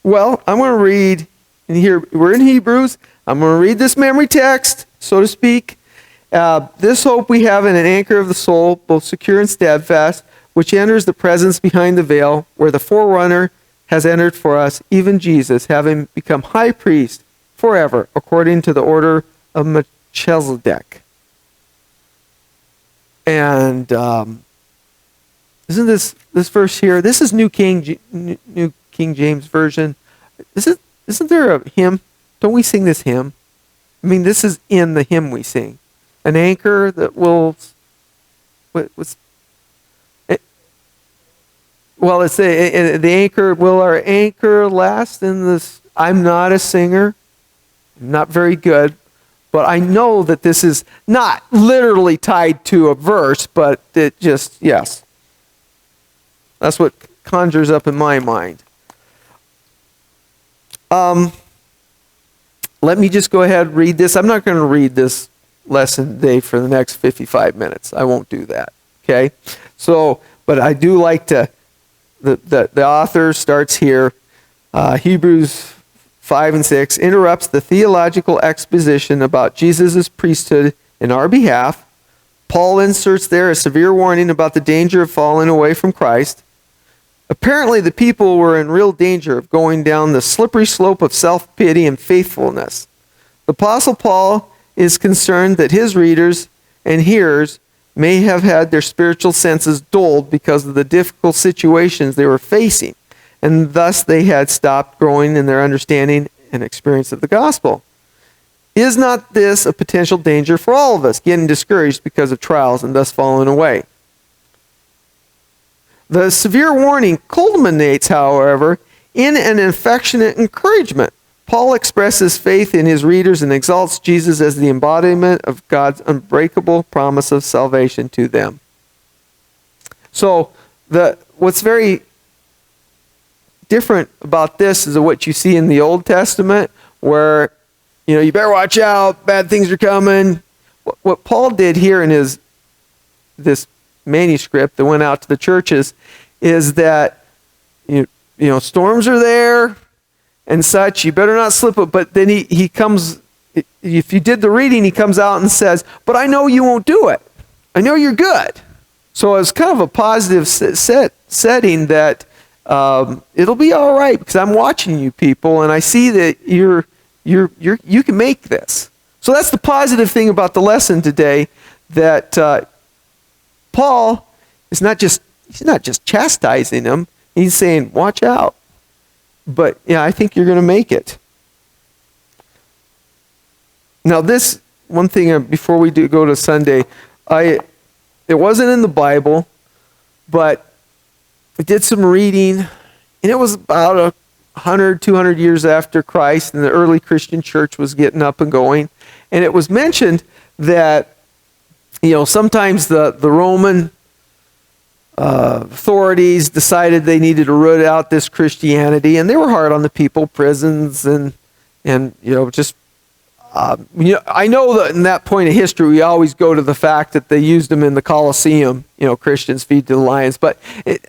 Well, I'm going to read in here. We're in Hebrews. I'm going to read this memory text, so to speak. This hope we have in an anchor of the soul, both secure and steadfast, which enters the presence behind the veil, where the forerunner has entered for us, even Jesus, having become high priest forever, according to the order of Melchizedek. And isn't this verse here? This is New King James Version. Isn't there a hymn? Don't we sing this hymn? I mean, this is in the hymn we sing. An anchor that will... it's the anchor. Will our anchor last in this? I'm not a singer. I'm not very good. But I know that this is not literally tied to a verse, but it just, yes. That's what conjures up in my mind. Let me just go ahead and read this. I'm not going to read this lesson today for the next 55 minutes. I won't do that. Okay? So, but I do like to, the author starts here, Hebrews 5 and 6, interrupts the theological exposition about Jesus' priesthood in our behalf. Paul inserts there a severe warning about the danger of falling away from Christ. Apparently, the people were in real danger of going down the slippery slope of self-pity and faithfulness. The Apostle Paul is concerned that his readers and hearers may have had their spiritual senses dulled because of the difficult situations they were facing, and thus they had stopped growing in their understanding and experience of the gospel. Is not this a potential danger for all of us, getting discouraged because of trials and thus falling away? The severe warning culminates, however, in an affectionate encouragement. Paul expresses faith in his readers and exalts Jesus as the embodiment of God's unbreakable promise of salvation to them. So, what's very different about this is what you see in the Old Testament, where you better watch out, bad things are coming. What Paul did here in this manuscript that went out to the churches is that storms are there and such, you better not slip it. But then he comes, if you did the reading, he comes out and says, but I know you won't do it. I know you're good. So it's kind of a positive setting that it'll be all right because I'm watching you people and I see that you can make this. So that's the positive thing about the lesson today, that Paul is he's not just chastising them. He's saying, watch out. But I think you're going to make it. Now this, one thing before we go to Sunday, it wasn't in the Bible, but I did some reading, and it was about 100, 200 years after Christ, and the early Christian church was getting up and going. And it was mentioned that sometimes the Roman authorities decided they needed to root out this Christianity, and they were hard on the people, prisons, and just I know that in that point of history we always go to the fact that they used them in the Colosseum, Christians feed to the lions, but it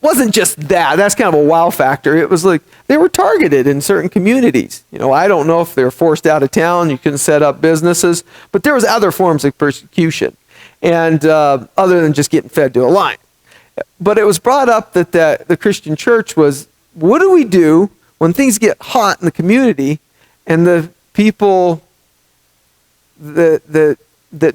wasn't just that. That's kind of a wow factor. It was like they were targeted in certain communities. I don't know if they were forced out of town, you couldn't set up businesses, but there was other forms of persecution, and other than just getting fed to a lion. But it was brought up that the Christian church was, what do we do when things get hot in the community and the people that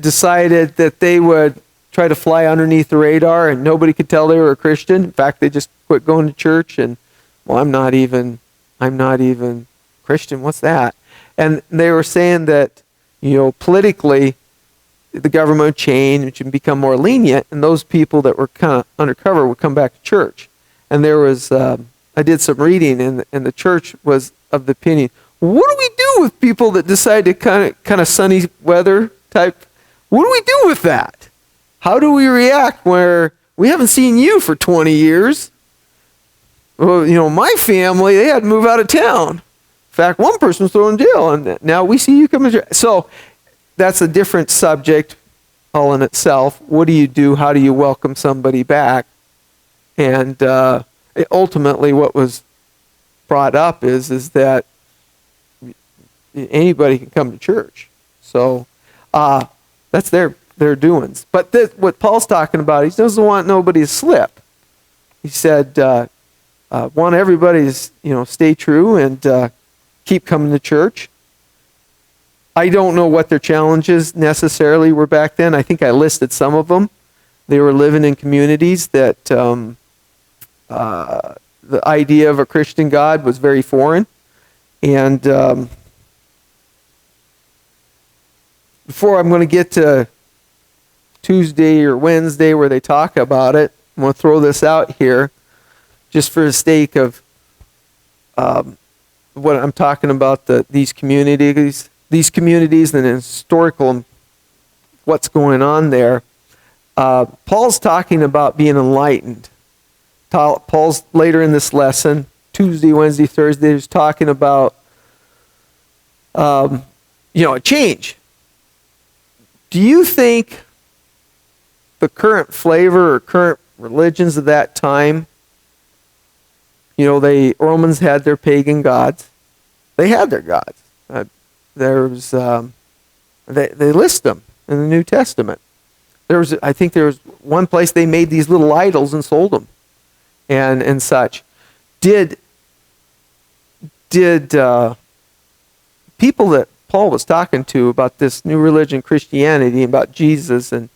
decided that they would try to fly underneath the radar and nobody could tell they were a Christian? In fact, they just quit going to church and, well, I'm not even Christian. What's that? And they were saying that, politically, the government would change, it would become more lenient, and those people that were kind of undercover would come back to church. And there was I did some reading, and the church was of the opinion, what do we do with people that decide to kind of sunny weather type? What do we do with that? How do we react where we haven't seen you for 20 years? Well, my family, they had to move out of town. In fact, one person was thrown in jail, and now we see you coming. So that's a different subject all in itself. What do you do? How do you welcome somebody back? And ultimately what was brought up is that anybody can come to church. So that's their doings. But what Paul's talking about, he doesn't want nobody to slip. He said, want everybody to stay true and keep coming to church. I don't know what their challenges necessarily were back then. I think I listed some of them. They were living in communities that the idea of a Christian God was very foreign. And before I'm going to get to Tuesday or Wednesday where they talk about it, I'm going to throw this out here just for the sake of what I'm talking about, these communities and historical what's going on there. Paul's talking about being enlightened. Paul's later in this lesson, Tuesday, Wednesday, Thursday, he's talking about a change. Do you think the current flavor or current religions of that time, Romans had their pagan gods. They had their gods. They list them in the New Testament. I think there was one place they made these little idols and sold them, and such. Did people that Paul was talking to about this new religion, Christianity, about Jesus and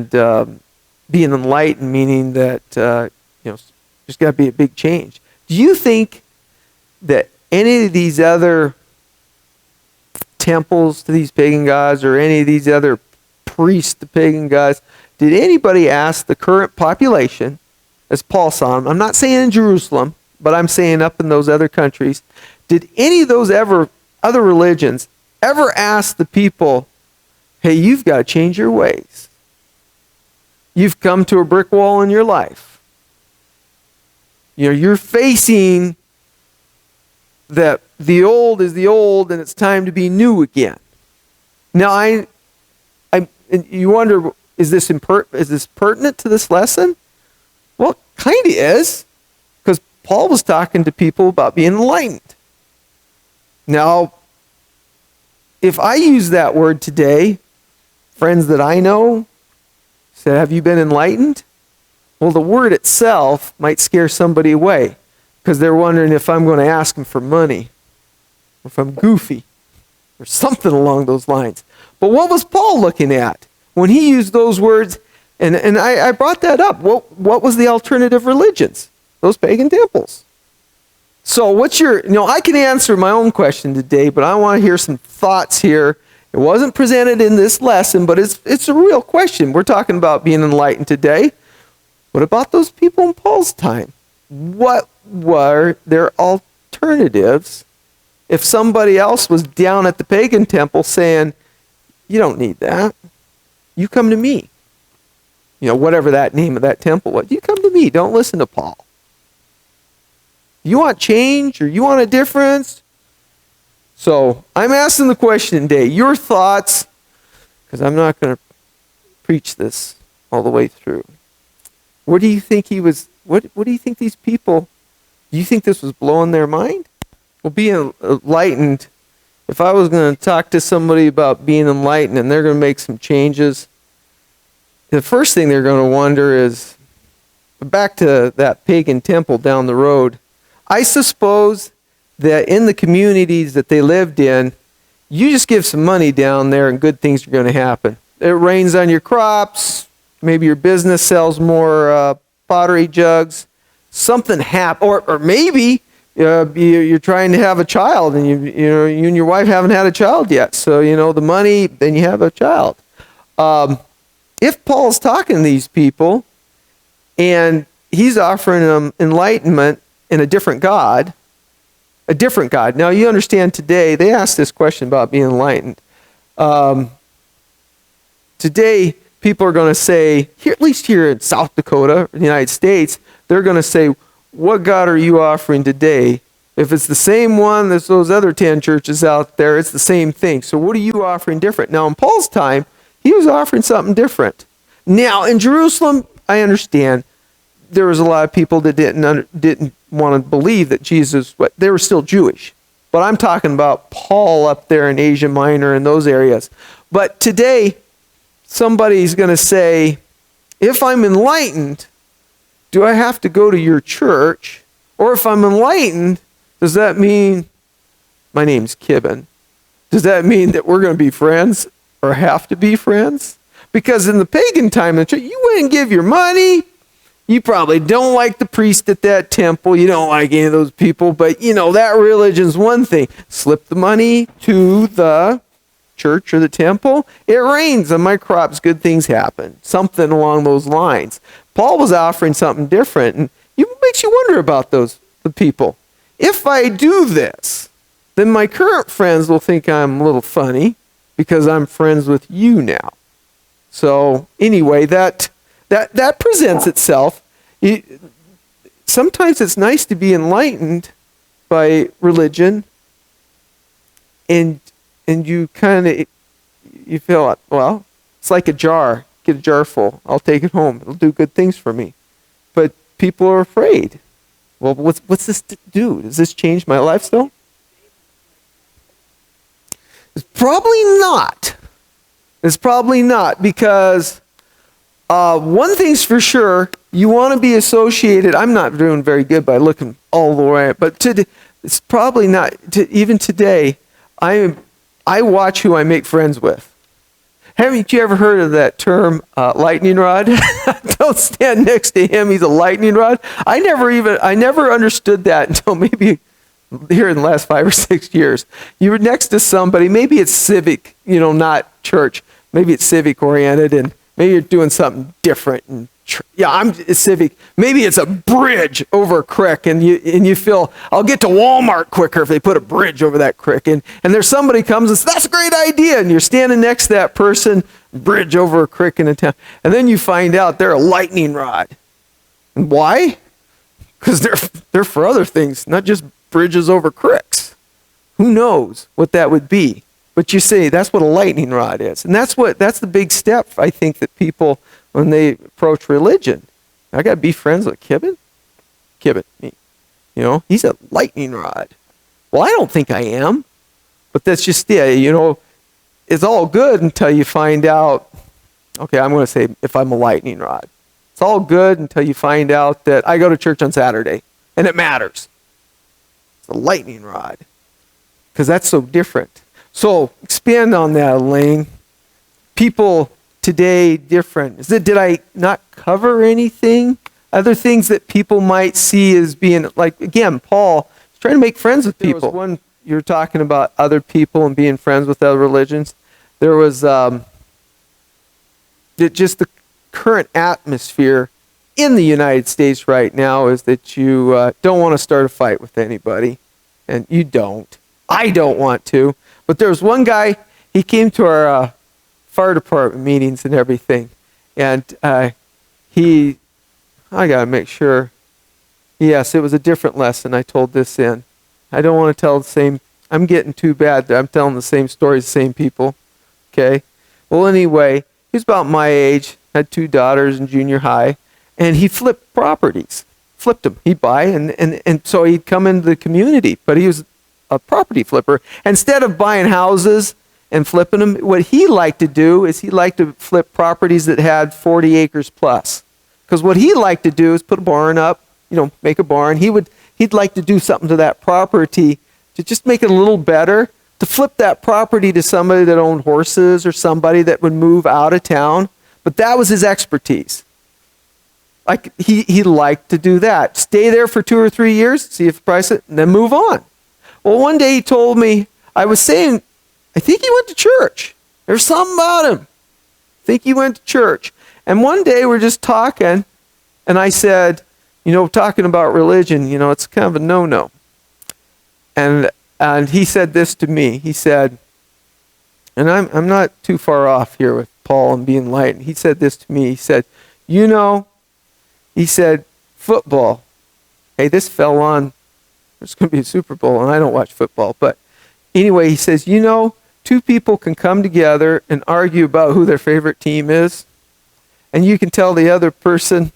being enlightened, meaning that there's got to be a big change. Do you think that any of these other temples to these pagan gods or any of these other priests to pagan gods, did anybody ask the current population, as Paul saw them? I'm not saying in Jerusalem, but I'm saying up in those other countries. Did any of those other religions ever ask the people, hey, you've got to change your ways. You've come to a brick wall in your life. You're facing that the old is the old and it's time to be new again. Now, you wonder, is this pertinent to this lesson? Well, it kind of is, because Paul was talking to people about being enlightened. Now, if I use that word today, friends that I know said, have you been enlightened? Well, the word itself might scare somebody away, because they're wondering if I'm going to ask them for money, or if I'm goofy, or something along those lines. But what was Paul looking at when he used those words? And I brought that up. What was the alternative religions? Those pagan temples. So what's I can answer my own question today, but I want to hear some thoughts here. It wasn't presented in this lesson, but it's a real question. We're talking about being enlightened today. What about those people in Paul's time? What were their alternatives if somebody else was down at the pagan temple saying, you don't need that. You come to me. Whatever that name of that temple was. You come to me. Don't listen to Paul. You want change or you want a difference? So I'm asking the question today. Your thoughts, because I'm not going to preach this all the way through. What do you think he was? What do you think these people? Do you think this was blowing their mind? Well, being enlightened. If I was going to talk to somebody about being enlightened and they're going to make some changes, the first thing they're going to wonder is, back to that pagan temple down the road, I suppose that in the communities that they lived in, you just give some money down there and good things are going to happen. It rains on your crops. Maybe your business sells more pottery jugs. Something happens. Or maybe you're trying to have a child and you and your wife haven't had a child yet. So, the money, then you have a child. If Paul's talking to these people and he's offering them enlightenment in a different God. A different God. Now, you understand today, they asked this question about being enlightened. Today, people are going to say, here, at least here in South Dakota, in the United States, they're going to say, what God are you offering today? If it's the same one as those other 10 churches out there, it's the same thing. So what are you offering different? Now, in Paul's time, he was offering something different. Now, in Jerusalem, I understand there was a lot of people that didn't want to believe that Jesus, they were still Jewish. But I'm talking about Paul up there in Asia Minor and those areas. But today, somebody's going to say, if I'm enlightened, do I have to go to your church? Or if I'm enlightened, does that mean my name's Kibben? Does that mean that we're going to be friends or have to be friends? Because in the pagan time, you wouldn't give your money. You probably don't like the priest at that temple. You don't like any of those people. But, that religion's one thing. Slip the money to the church or the temple. It rains on my crops. Good things happen. Something along those lines. Paul was offering something different. And it makes you wonder about the people. If I do this, then my current friends will think I'm a little funny because I'm friends with you now. So anyway, that presents itself. Sometimes it's nice to be enlightened by religion, and you you feel, well, it's like a jar. Get a jar full. I'll take it home. It'll do good things for me. But people are afraid. Well, what's this do? Does this change my lifestyle? It's probably not. It's probably not, because one thing's for sure, you want to be associated. I'm not doing very good by looking all the way, but it's probably not. Even today, I watch who I make friends with. Haven't you ever heard of that term, lightning rod? Don't stand next to him. He's a lightning rod. I never understood that until maybe here in the last 5 or 6 years. You were next to somebody, maybe it's civic, not church. Maybe it's civic oriented, and maybe you're doing something different. And it's civic. Maybe it's a bridge over a creek, and you feel, I'll get to Walmart quicker if they put a bridge over that creek. And there's somebody comes and says, that's a great idea. And you're standing next to that person, bridge over a creek in a town. And then you find out they're a lightning rod. And why? Because they're for other things, not just bridges over creeks. Who knows what that would be? But you see, that's what a lightning rod is. And that's the big step, I think, that people, when they approach religion, I got to be friends with Kibben? Kibben, me. He's a lightning rod. Well, I don't think I am. But that's just it. It's all good until you find out, okay, I'm going to say if I'm a lightning rod. It's all good until you find out that I go to church on Saturday, and it matters. It's a lightning rod. Because that's so different. So, expand on that, Elaine. People today different. Did I not cover anything? Other things that people might see as being, like, again, Paul is trying to make friends with people. There was one, you're talking about other people and being friends with other religions. There was just the current atmosphere in the United States right now is that you don't want to start a fight with anybody. And you don't. I don't want to. But there was one guy, he came to our fire department meetings and everything. And I got to make sure. Yes, it was a different lesson I told this in. I don't want to tell the same. I'm getting too bad that I'm telling the same stories, the same people. Okay? Well, anyway, he was about my age, had 2 daughters in junior high, and he flipped properties. Flipped them. He'd buy, and so he'd come into the community. But he was a property flipper. Instead of buying houses and flipping them, what he liked to do is he liked to flip properties that had 40 acres plus. Because what he liked to do is put a barn up, make a barn. He'd like to do something to that property to just make it a little better, to flip that property to somebody that owned horses or somebody that would move out of town. But that was his expertise. Like he liked to do that. Stay there for 2 or 3 years, see if the price it, and then move on. Well, one day he told me, I was saying, I think he went to church. There's something about him. I think he went to church. And one day we're just talking, and I said, talking about religion, it's kind of a no-no. And he said this to me. He said, and I'm not too far off here with Paul and being light. He said this to me. He said, he said, football. Hey, this fell on, there's going to be a Super Bowl, and I don't watch football. But anyway, he says, two people can come together and argue about who their favorite team is, and you can tell the other person,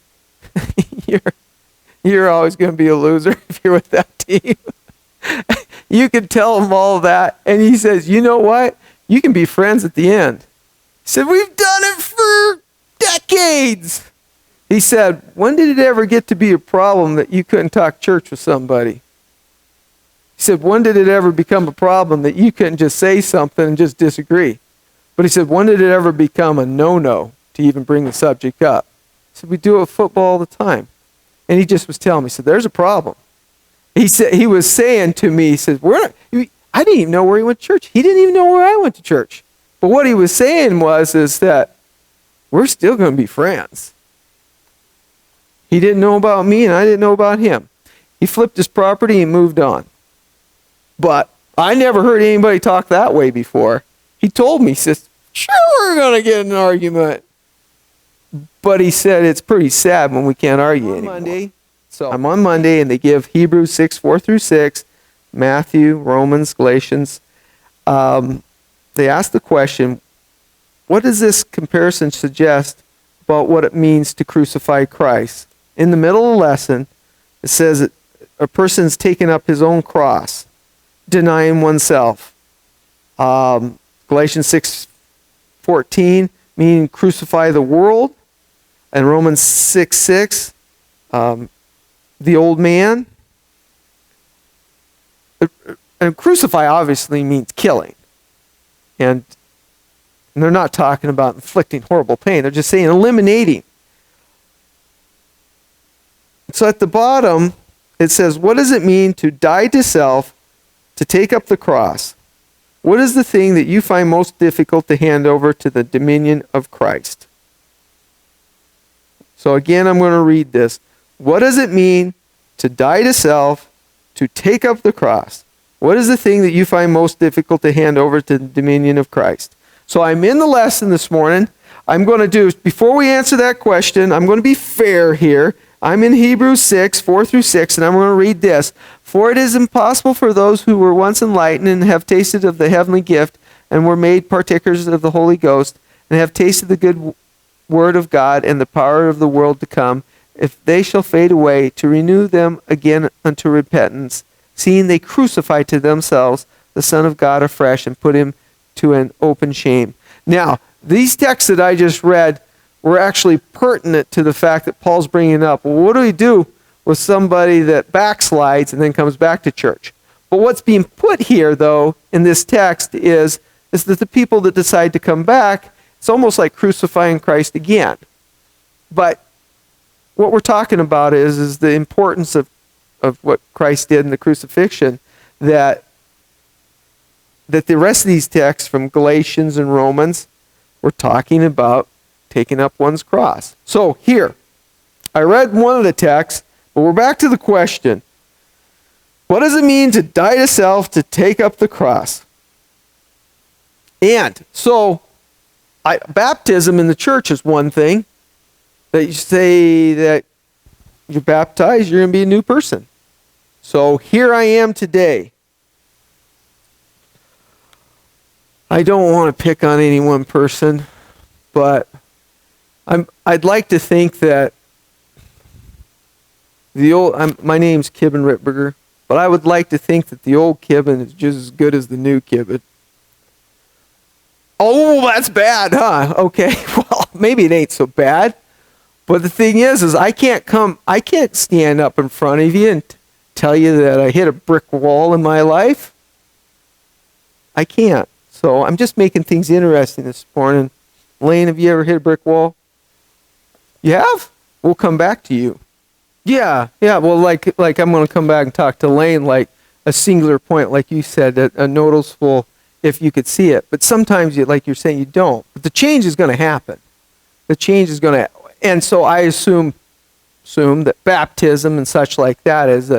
you're always going to be a loser if you're with that team. You can tell them all that. And he says, you know what? You can be friends at the end. He said, we've done it for decades. He said, when did it ever get to be a problem that you couldn't talk church with somebody? He said, when did it ever become a problem that you couldn't just say something and just disagree? But he said, when did it ever become a no-no to even bring the subject up? He said, we do it with football all the time. And he just was telling me, he said, there's a problem. He said, he was saying to me, he said, I didn't even know where he went to church. He didn't even know where I went to church. But what he was saying is that we're still going to be friends. He didn't know about me, and I didn't know about him. He flipped his property and moved on. But I never heard anybody talk that way before. He told me, he says, sure, we're going to get in an argument. But he said it's pretty sad when we can't argue anymore. Monday, I'm on Monday, and they give Hebrews 6, 4 through 6, Matthew, Romans, Galatians. They ask the question, what does this comparison suggest about what it means to crucify Christ? In the middle of the lesson, it says that a person's taking up his own cross, denying oneself. Galatians 6:14, meaning crucify the world. And Romans 6:6, the old man. And crucify obviously means killing. And they're not talking about inflicting horrible pain. They're just saying eliminating. So at the bottom, it says, what does it mean to die to self, to take up the cross? What is the thing that you find most difficult to hand over to the dominion of Christ? So again, I'm going to read this. What does it mean to die to self, to take up the cross? What is the thing that you find most difficult to hand over to the dominion of Christ? So I'm in the lesson this morning. I'm going to do, before we answer that question, I'm going to be fair here. I'm in Hebrews 6, 4 through 6, and I'm going to read this. For it is impossible for those who were once enlightened and have tasted of the heavenly gift and were made partakers of the Holy Ghost and have tasted the good word of God and the power of the world to come, if they shall fade away, to renew them again unto repentance, seeing they crucify to themselves the Son of God afresh and put him to an open shame. Now, these texts that I just read were actually pertinent to the fact that Paul's bringing up. Well, what do we do with somebody that backslides and then comes back to church? But what's being put here, though, in this text is that the people that decide to come back, it's almost like crucifying Christ again. But what we're talking about is the importance of what Christ did in the crucifixion, that the rest of these texts from Galatians and Romans were talking about taking up one's cross. So here, I read one of the texts, but we're back to the question. What does it mean to die to self, to take up the cross? And so, baptism in the church is one thing. That you say that you're baptized, you're going to be a new person. So here I am today. I don't want to pick on any one person, but I'd like to think that my name's Kibben Rittberger, but I would like to think that the old Kibben is just as good as the new Kibben. Oh, that's bad, huh? Okay, well, maybe it ain't so bad. But the thing is I can't stand up in front of you and tell you that I hit a brick wall in my life. I can't. So I'm just making things interesting this morning. Lane, have you ever hit a brick wall? You have? We'll come back to you. Yeah. Well, like I'm going to come back and talk to Lane, like a singular point, like you said, a noticeable, if you could see it. But sometimes, like you're saying, you don't. But the change is going to happen. The change is going to, and so I assume assume that baptism and such like that is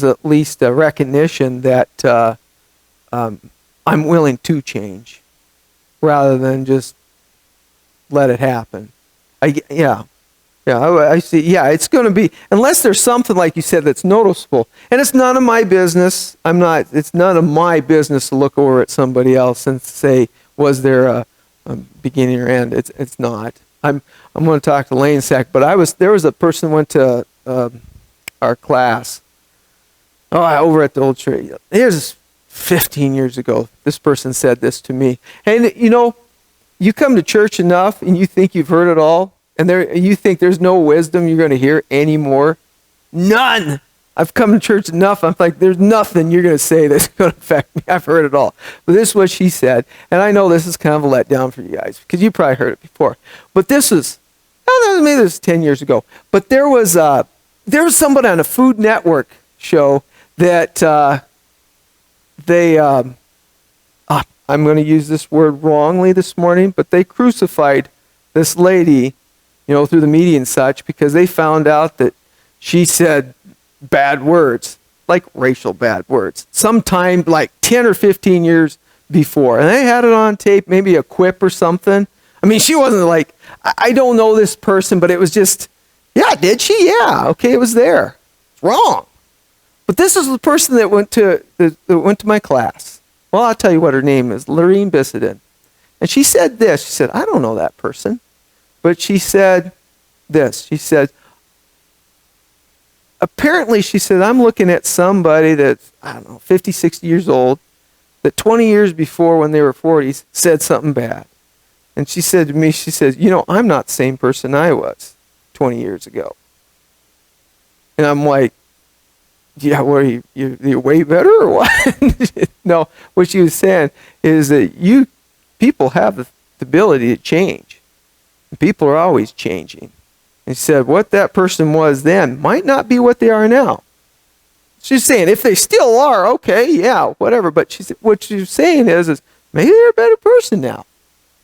at least a recognition that I'm willing to change, rather than just let it happen. I see. Yeah, it's going to be, unless there's something like you said that's noticeable, and it's none of my business. It's none of my business to look over at somebody else and say, was there a beginning or end? It's not. I'm going to talk to Lane Sack, but there was a person who went to our class. Over at the old church. Here's 15 years ago. This person said this to me. And you come to church enough, and you think you've heard it all. And you think there's no wisdom you're going to hear anymore? None. I've come to church enough. I'm like, there's nothing you're going to say that's going to affect me. I've heard it all. But this is what she said. And I know this is kind of a letdown for you guys, because you probably heard it before. But maybe this was 10 years ago. But there was somebody on a Food Network show that I'm going to use this word wrongly this morning, but they crucified this lady, through the media and such, because they found out that she said bad words, like racial bad words, sometime like 10 or 15 years before. And they had it on tape, maybe a quip or something. I mean, she wasn't like, I don't know this person, but it was just, yeah, did she? Yeah, okay, it was there. It's wrong. But this is the person that went to my class. Well, I'll tell you what her name is, Lorene Bissenden. And she said this. She said, I don't know that person. But she said this. She said, apparently, she said, I'm looking at somebody that's, 50, 60 years old, that 20 years before, when they were 40s, said something bad. And she said to me, she said, I'm not the same person I was 20 years ago. And I'm like, yeah, what are you're way better or what? No, what she was saying is that people have the ability to change. People are always changing. And she said what that person was then might not be what they are now. She's saying if they still are, okay, yeah, whatever. But she said, what she's saying is maybe they're a better person now.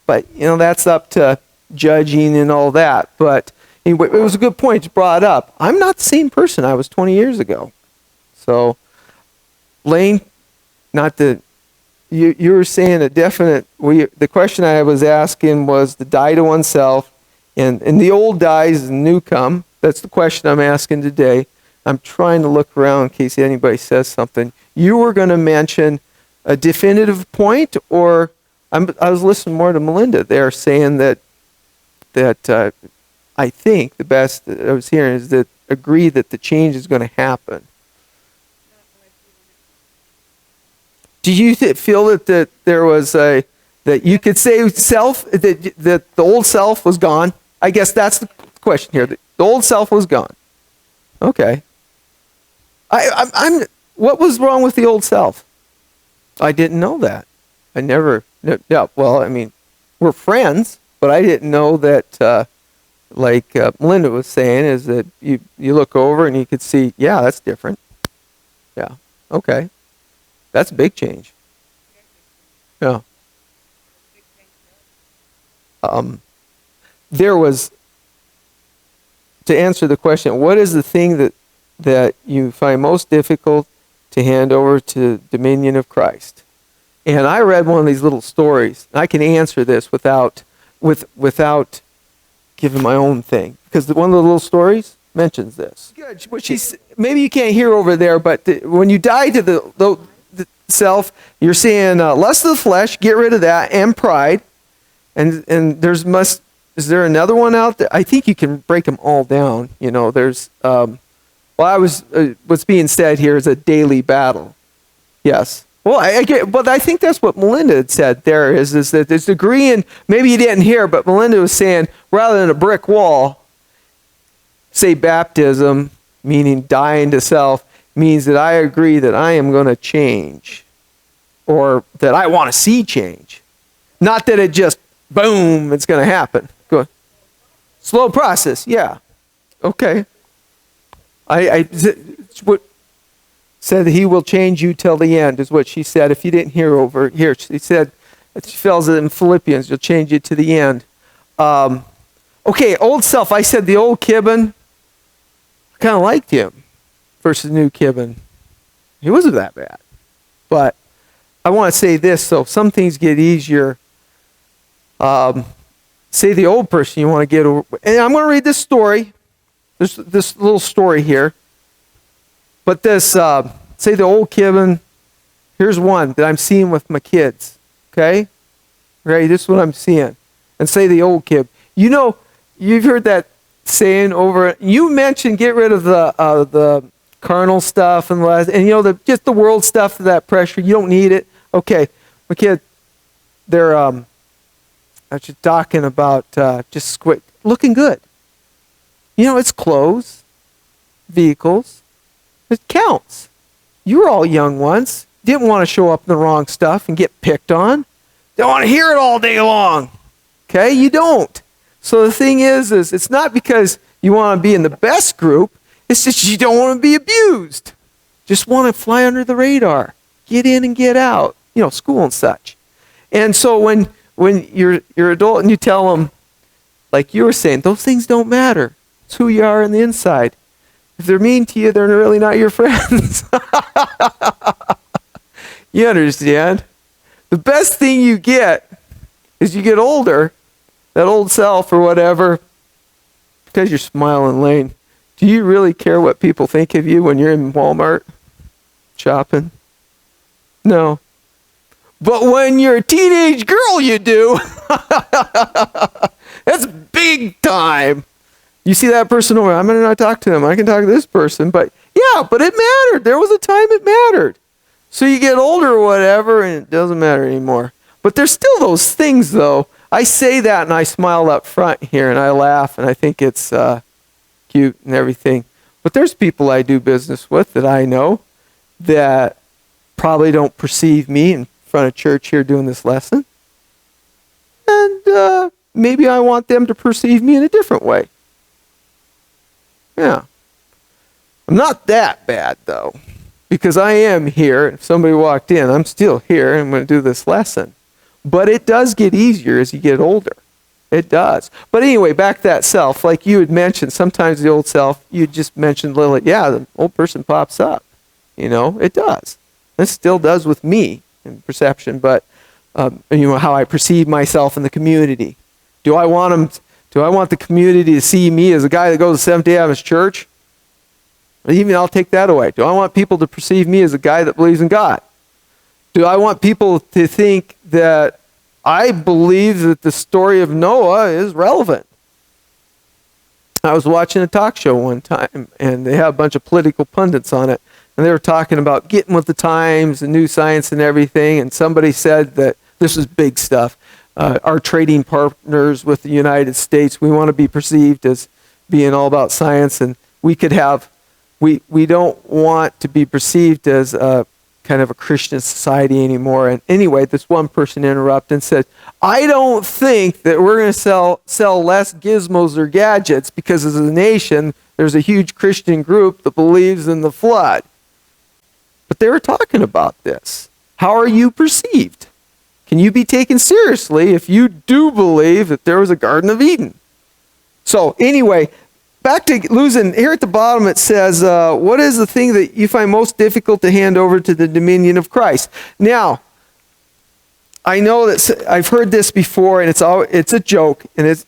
But, that's up to judging and all that. But anyway, it was a good point you brought up. I'm not the same person I was 20 years ago. So, Lane, you were saying a definite, the question I was asking was the die to oneself, and the old dies and the new come. That's the question I'm asking today. I'm trying to look around in case anybody says something. You were going to mention a definitive point, or I was listening more to Melinda. They're saying that I think the best that I was hearing is that agree that the change is going to happen. Do you feel that there was that you could say that the old self was gone? I guess that's the question here. The old self was gone. Okay. I'm. What was wrong with the old self? I didn't know that. I never. Yeah. Well, I mean, we're friends, but I didn't know that. Like Melinda was saying, is that you look over and you could see, yeah, that's different. Yeah. Okay. That's a big change. Yeah. There was, to answer the question, what is the thing that you find most difficult to hand over to the dominion of Christ? And I read one of these little stories. I can answer this without giving my own thing, because one of the little stories mentions this. Good. Maybe you can't hear over there, but when you die to the self, you're seeing lust of the flesh, get rid of that, and pride. And is there another one out there? I think you can break them all down. There's what's being said here is a daily battle. Yes. Well, I get, but I think that's what Melinda had said there is that there's agreeing, maybe you didn't hear, but Melinda was saying rather than a brick wall, say baptism, meaning dying to self, means that I agree that I am going to change, or that I want to see change. Not that it just, boom, it's going to happen. Go ahead. Slow process, yeah. Okay. What said that he will change you till the end, is what she said. If you didn't hear over here, she said, she tells it in Philippians, he'll change you to the end. Okay, old self. I said the old Kibbon. kind of liked him versus New Kibben. He wasn't that bad. But I want to say this, so some things get easier. Say the old person you want to get over. And I'm going to read this story. There's this little story here. But this, say the old Kibben, here's one that I'm seeing with my kids. Okay? Right, this is what I'm seeing. And say the old kid. You know, you've heard that saying over. You mentioned get rid of the carnal stuff and you know just the world stuff, that pressure. You don't need it. Okay, my kid, they're just talking about just looking good. You know, it's clothes, vehicles. It counts. You were all young once. Didn't want to show up in the wrong stuff and get picked on. Don't want to hear it all day long. Okay, you don't. So the thing is it's not because you want to be in the best group. It's just you don't want to be abused. Just want to fly under the radar. Get in and get out. You know, school and such. And so when you're adult and you tell them, like you were saying, those things don't matter. It's who you are on the inside. If they're mean to you, they're really not your friends. You understand? The best thing you get is you get older, that old self or whatever, because you're smiling lane. Do you really care what people think of you when you're in Walmart shopping? No. But when you're a teenage girl, you do. That's big time. You see that person over, I'm going to not talk to them. I can talk to this person. But yeah, but it mattered. There was a time it mattered. So you get older or whatever, and it doesn't matter anymore. But there's still those things, though. I say that, and I smile up front here, and I laugh, and I think it's cute and everything. But there's people I do business with that I know that probably don't perceive me in front of church here doing this lesson. And maybe I want them to perceive me in a different way. Yeah. I'm not that bad, though, because I am here. If somebody walked in, I'm still here, and I'm going to do this lesson. But it does get easier as you get older. It does. But anyway, back to that self. Like you had mentioned, sometimes the old self, you just mentioned Lily. Yeah, the old person pops up. You know, it does. It still does with me in perception, but you know how I perceive myself in the community. Do I want the community to see me as a guy that goes to Seventh-day Adventist Church? Even I'll take that away. Do I want people to perceive me as a guy that believes in God? Do I want people to think that I believe that the story of Noah is relevant? I was watching a talk show one time, and they had a bunch of political pundits on it, and they were talking about getting with the times and new science and everything, and somebody said that this is big stuff. Our trading partners with the United States, we want to be perceived as being all about science, and we don't want to be perceived as a kind of a Christian society anymore. And anyway, this one person interrupted and said, I don't think that we're going to sell less gizmos or gadgets because as a nation, there's a huge Christian group that believes in the flood. But they were talking about this. How are you perceived? Can you be taken seriously if you do believe that there was a Garden of Eden? So anyway, back to losing, here at the bottom it says, what is the thing that you find most difficult to hand over to the dominion of Christ? Now, I know that I've heard this before, and it's a joke, and it's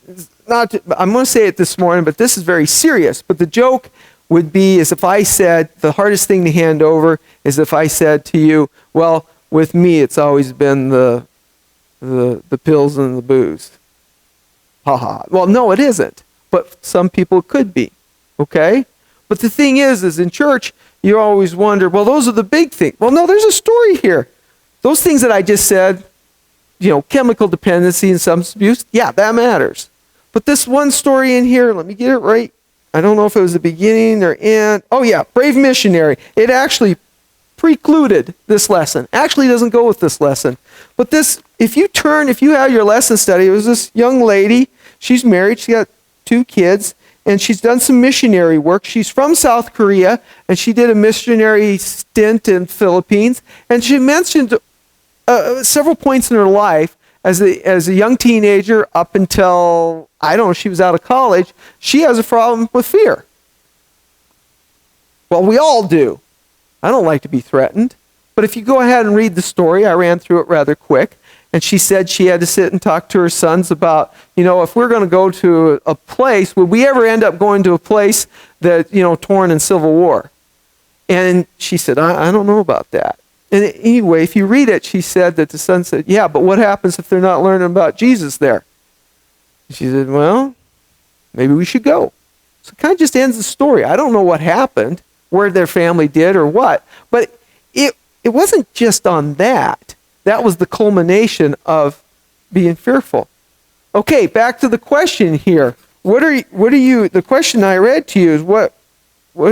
not, I'm going to say it this morning, but this is very serious. But the joke would be is if I said, the hardest thing to hand over is if I said to you, well, with me it's always been the pills and the booze. Ha ha. Well, no, it isn't. But some people could be, okay? But the thing is in church, you always wonder, well, those are the big things. Well, no, there's a story here. Those things that I just said, you know, chemical dependency and substance abuse, yeah, that matters. But this one story in here, let me get it right. I don't know if it was the beginning or end. Oh, yeah, brave missionary. It actually precluded this lesson. Actually doesn't go with this lesson. But this, if you have your lesson study, it was this young lady. She's married. She got 2 kids, and she's done some missionary work. She's from South Korea, and she did a missionary stint in Philippines. And she mentioned several points in her life as a young teenager up until, I don't know, she was out of college. She has a problem with fear. Well, we all do. I don't like to be threatened. But if you go ahead and read the story, I ran through it rather quick. And she said she had to sit and talk to her sons about, if we're going to go to a place, would we ever end up going to a place that, torn in civil war? And she said, I don't know about that. And anyway, if you read it, she said that the son said, yeah, but what happens if they're not learning about Jesus there? She said, well, maybe we should go. So it kind of just ends the story. I don't know what happened, where their family did or what. But it wasn't just on that. That was the culmination of being fearful. Okay, back to the question here. The question I read to you is what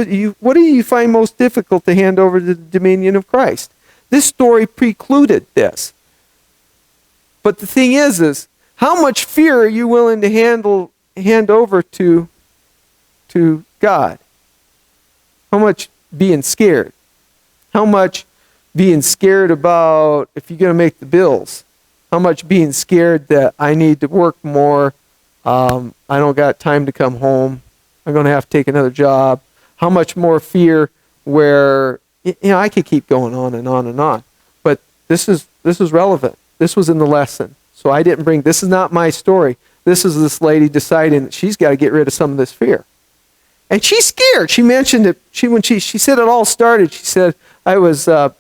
do you find most difficult to hand over to the dominion of Christ? This story precluded this. But the thing is how much fear are you willing to hand over to God? How much being scared? How much being scared about if you're going to make the bills? How much being scared that I need to work more? I don't got time to come home. I'm going to have to take another job. How much more fear where, I could keep going on and on and on. But this is relevant. This was in the lesson. So I didn't bring, this is not my story. This is this lady deciding that she's got to get rid of some of this fear. And she's scared. She mentioned it. She said it all started. She said, I was on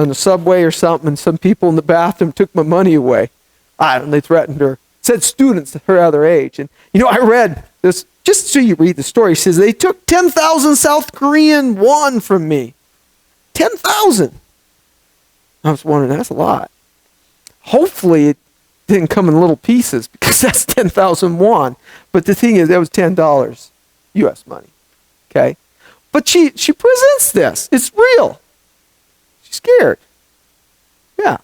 the subway or something, and some people in the bathroom took my money away. They threatened her. Said students her other age. And, I read this, just so you read the story. It says, they took 10,000 South Korean won from me. 10,000. I was wondering, that's a lot. Hopefully it didn't come in little pieces because that's 10,000 won. But the thing is, that was $10 U.S. money. Okay? But she presents this. It's real. She's scared. Yeah.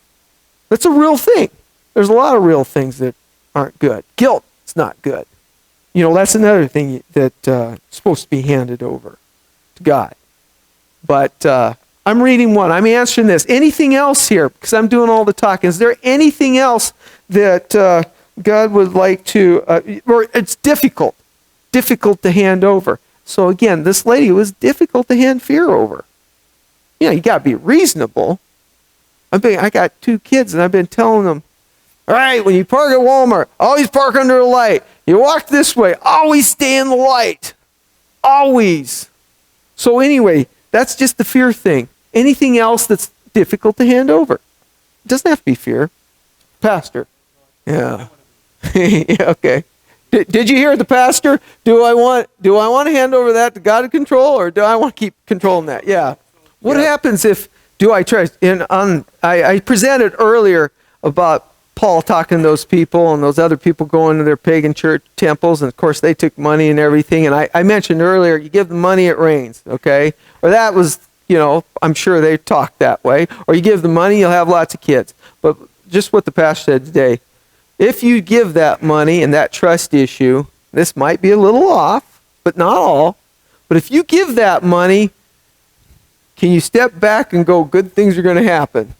That's a real thing. There's a lot of real things that aren't good. Guilt is not good. That's another thing that's supposed to be handed over to God. But I'm reading one. I'm answering this. Anything else here? Because I'm doing all the talking. Is there anything else that God would like to, or it's difficult to hand over? So again, this lady was difficult to hand fear over. You got to be reasonable. I got 2 kids, and I've been telling them, all right, when you park at Walmart, always park under a light. You walk this way, always stay in the light. Always. So anyway, that's just the fear thing. Anything else that's difficult to hand over? It doesn't have to be fear. Pastor. Yeah. Yeah, okay. Did you hear the pastor? Do I want to hand over that to God to control, or do I want to keep controlling that? Yeah. What happens if I trust? I presented earlier about Paul talking to those people and those other people going to their pagan church temples, and of course they took money and everything. And I mentioned earlier, you give them money, it rains. Okay, or that was, I'm sure they talked that way. Or you give the money, you'll have lots of kids. But just what the pastor said today. If you give that money and that trust issue, this might be a little off, but not all. But if you give that money, can you step back and go, good things are going to happen?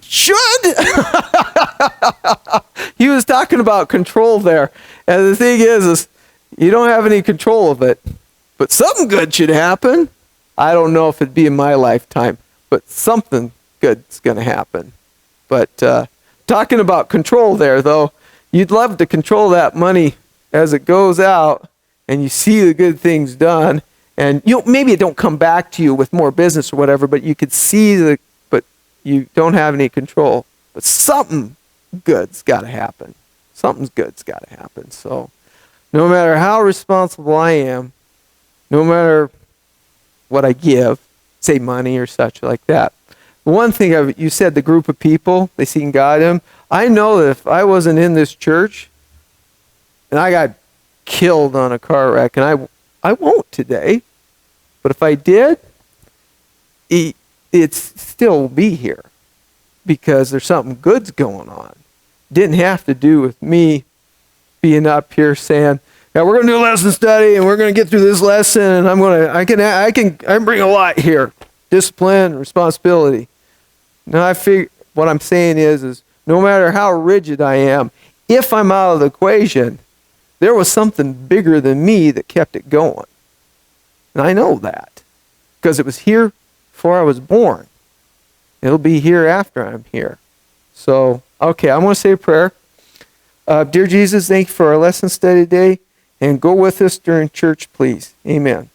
Should. He was talking about control there. And the thing is you don't have any control of it. But something good should happen. I don't know if it'd be in my lifetime, but something good's going to happen. But talking about control there, though, you'd love to control that money as it goes out and you see the good things done. And maybe it don't come back to you with more business or whatever, but you could see but you don't have any control. But something good's got to happen. Something's good's got to happen. So no matter how responsible I am, no matter what I give, say money or such like that. One thing you said, the group of people, they seen God in them. I know that if I wasn't in this church and I got killed on a car wreck, and I won't today, but if I did, it'd still be here because there's something good's going on. Didn't have to do with me being up here saying, yeah, we're going to do a lesson study and we're going to get through this lesson, and I can bring a lot here. Discipline, responsibility. Now what I'm saying is no matter how rigid I am, if I'm out of the equation, There was something bigger than me that kept it going. And I know that because it was here before I was born. It'll be here after I'm here. So, okay, I'm going to say a prayer. Dear Jesus, thank you for our lesson study today, and go with us during church, please. Amen.